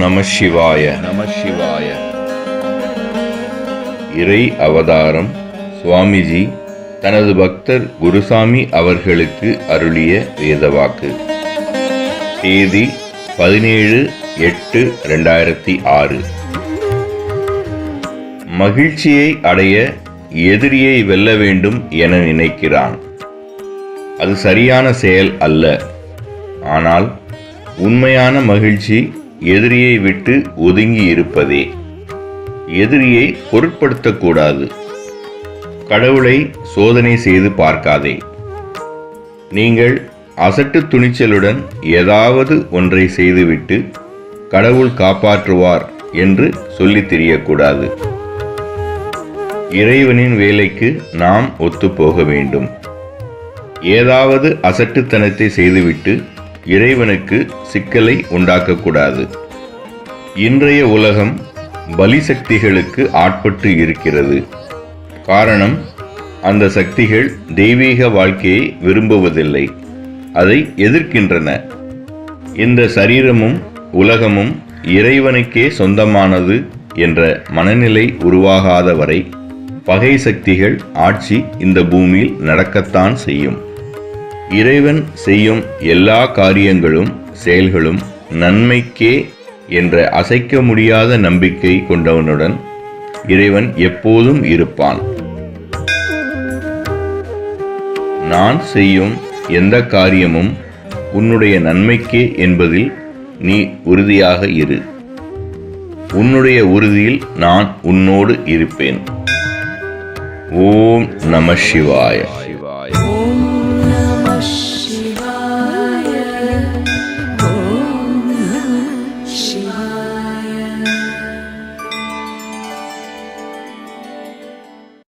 நம சிவாய. நம சிவாய. இறை அவதாரம் சுவாமிஜி தனது பக்தர் குருசாமி அவர்களுக்கு அருளிய வேதவாக்கு. தேதி 17/8/2006. மகிழ்ச்சியை அடைய எதிரியை வெல்ல வேண்டும் என நினைக்கிறான். அது சரியான செயல் அல்ல. ஆனால் உண்மையான மகிழ்ச்சி எதிரியை விட்டு ஒதுங்கி இருப்பதே. எதிரியை பொருட்படுத்தக்கூடாது. கடவுளை சோதனை செய்து பார்க்காதே. நீங்கள் அசட்டு துணிச்சலுடன் ஏதாவது ஒன்றை செய்துவிட்டு கடவுள் காப்பாற்றுவார் என்று சொல்லித் தெரியக்கூடாது. இறைவனின் வேலைக்கு நாம் ஒத்துப்போக வேண்டும். ஏதாவது அசட்டுத்தனத்தை செய்துவிட்டு இறைவனுக்கு சிக்கலை உண்டாக்கக்கூடாது. இன்றைய உலகம் பலி சக்திகளுக்கு ஆட்பட்டு இருக்கிறது. காரணம், அந்த சக்திகள் தெய்வீக வாழ்க்கையை விரும்புவதில்லை, அதை எதிர்க்கின்றன. இந்த சரீரமும் உலகமும் இறைவனுக்கே சொந்தமானது என்ற மனநிலை உருவாகாத வரை பகை சக்திகள் ஆட்சி இந்த பூமியில் நடக்கத்தான் செய்யும். இறைவன் செய்யும் எல்லா காரியங்களும் செயல்களும் நன்மைக்கே என்ற அசைக்க முடியாத நம்பிக்கை கொண்டவனுடன் இறைவன் எப்போதும் இருப்பான். நான் செய்யும் எந்த காரியமும் உன்னுடைய நன்மைக்கே என்பதில் நீ உறுதியாக இரு. உன்னுடைய உறுதியில் நான் உன்னோடு இருப்பேன். ஓம் நம சிவாய.